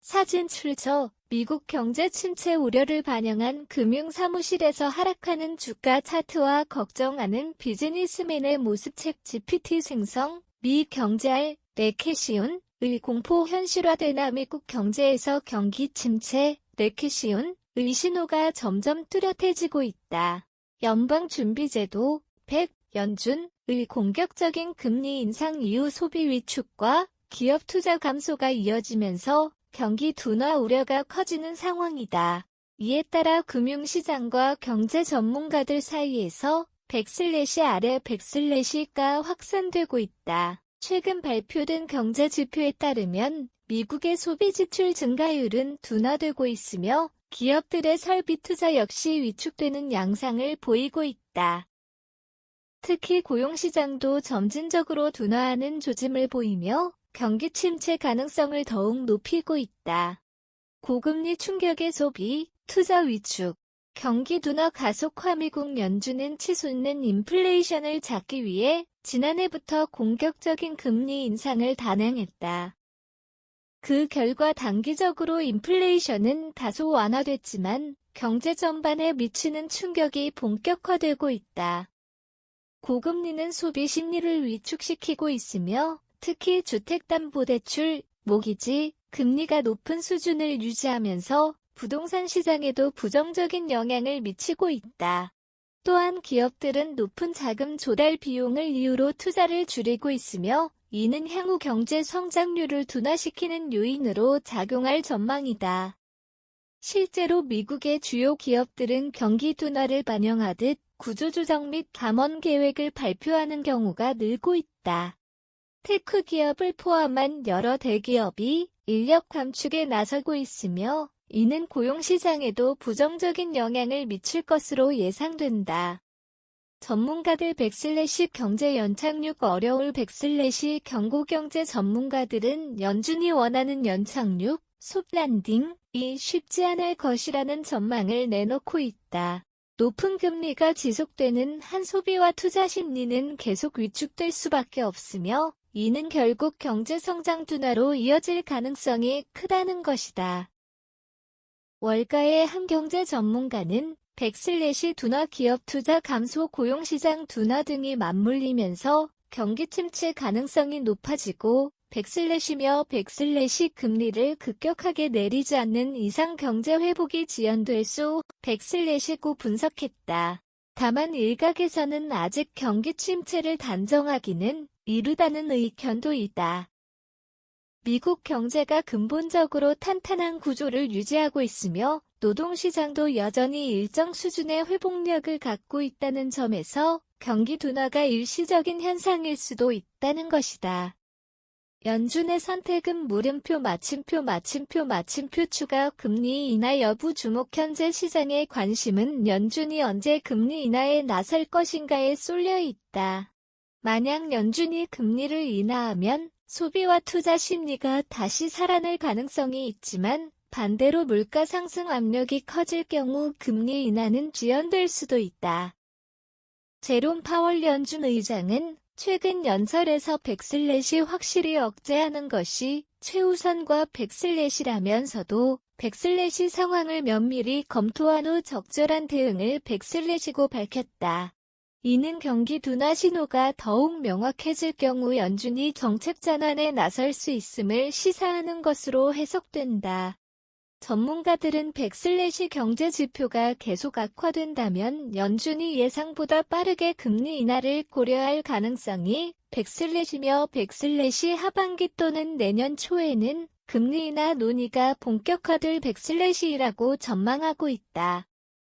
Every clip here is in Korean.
사진 출처 미국 경제 침체 우려를 반영한 금융사무실에서 하락하는 주가 차트와 걱정하는 비즈니스맨의 모습책 GPT 생성 미 경제알 레케시온의 공포 현실화되나 미국 경제에서 경기 침체 레케시온의 신호가 점점 뚜렷해지고 있다. 연방준비제도 100 연준의 공격적인 금리 인상 이후 소비 위축과 기업 투자 감소가 이어지면서 경기 둔화 우려가 커지는 상황이다. 이에 따라 금융시장과 경제 전문가들 사이에서 백슬래시 아래 백슬래시가 확산되고 있다. 최근 발표된 경제 지표에 따르면 미국의 소비 지출 증가율은 둔화되고 있으며 기업들의 설비 투자 역시 위축되는 양상을 보이고 있다. 특히 고용시장도 점진적으로 둔화하는 조짐을 보이며 경기 침체 가능성을 더욱 높이고 있다. 고금리 충격의 소비, 투자 위축, 경기 둔화 가속화 미국 연준은 치솟는 인플레이션을 잡기 위해 지난해부터 공격적인 금리 인상을 단행했다. 그 결과 단기적으로 인플레이션은 다소 완화됐지만 경제 전반에 미치는 충격이 본격화되고 있다. 고금리는 소비 심리를 위축시키고 있으며 특히 주택담보대출, 모기지, 금리가 높은 수준을 유지하면서 부동산 시장에도 부정적인 영향을 미치고 있다. 또한 기업들은 높은 자금 조달 비용을 이유로 투자를 줄이고 있으며 이는 향후 경제 성장률을 둔화시키는 요인으로 작용할 전망이다. 실제로 미국의 주요 기업들은 경기 둔화를 반영하듯 구조조정 및 감원 계획을 발표하는 경우가 늘고 있다. 테크 기업을 포함한 여러 대기업이 인력 감축에 나서고 있으며 이는 고용시장에도 부정적인 영향을 미칠 것으로 예상된다. 전문가들 백슬래시 경제 연착륙 어려울 백슬래시 경고경제 전문가들은 연준이 원하는 연착륙, 소프트랜딩이 쉽지 않을 것이라는 전망을 내놓고 있다. 높은 금리가 지속되는 한 소비와 투자 심리는 계속 위축될 수밖에 없으며 이는 결국 경제 성장 둔화로 이어질 가능성이 크다는 것이다. 월가의 한 경제 전문가는 백슬래시 둔화 기업 투자 감소 고용시장 둔화 등이 맞물리면서 경기 침체 가능성이 높아지고 백슬래시며 백슬래시 금리를 급격하게 내리지 않는 이상 경제 회복이 지연될 수 백슬래시고 분석했다. 다만 일각에서는 아직 경기 침체를 단정하기는 이르다는 의견도 있다. 미국 경제가 근본적으로 탄탄한 구조를 유지하고 있으며 노동시장도 여전히 일정 수준의 회복력을 갖고 있다는 점에서 경기 둔화가 일시적인 현상일 수도 있다는 것이다. 연준의 선택은 물음표 마침표 추가 금리 인하 여부 주목 현재 시장의 관심은 연준이 언제 금리 인하에 나설 것인가에 쏠려 있다. 만약 연준이 금리를 인하하면 소비와 투자 심리가 다시 살아날 가능성이 있지만 반대로 물가 상승 압력이 커질 경우 금리 인하는 지연될 수도 있다. 제롬 파월 연준 의장은 최근 연설에서 백슬래시 확실히 억제하는 것이 최우선과 백슬래시라면서도 백슬래시 상황을 면밀히 검토한 후 적절한 대응을 백슬래시고 밝혔다. 이는 경기 둔화 신호가 더욱 명확해질 경우 연준이 정책 전환에 나설 수 있음을 시사하는 것으로 해석된다. 전문가들은 백슬래시 경제 지표가 계속 악화된다면 연준이 예상보다 빠르게 금리 인하를 고려할 가능성이 백슬래시며 백슬래시 하반기 또는 내년 초에는 금리 인하 논의가 본격화될 백슬래시라고 전망하고 있다.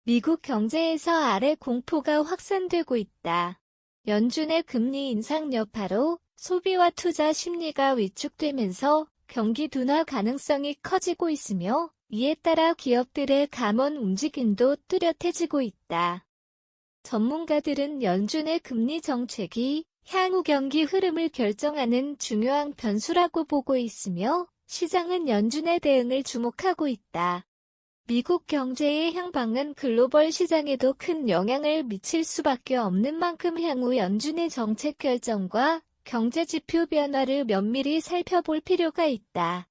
미국 경제에서 아래 공포가 확산되고 있다. 연준의 금리 인상 여파로 소비와 투자 심리가 위축되면서 경기 둔화 가능성이 커지고 있으며 이에 따라 기업들의 감원 움직임도 뚜렷해지고 있다. 전문가들은 연준의 금리 정책이 향후 경기 흐름을 결정하는 중요한 변수라고 보고 있으며 시장은 연준의 대응을 주목하고 있다. 미국 경제의 향방은 글로벌 시장에도 큰 영향을 미칠 수밖에 없는 만큼 향후 연준의 정책 결정과 경제 지표 변화를 면밀히 살펴볼 필요가 있다.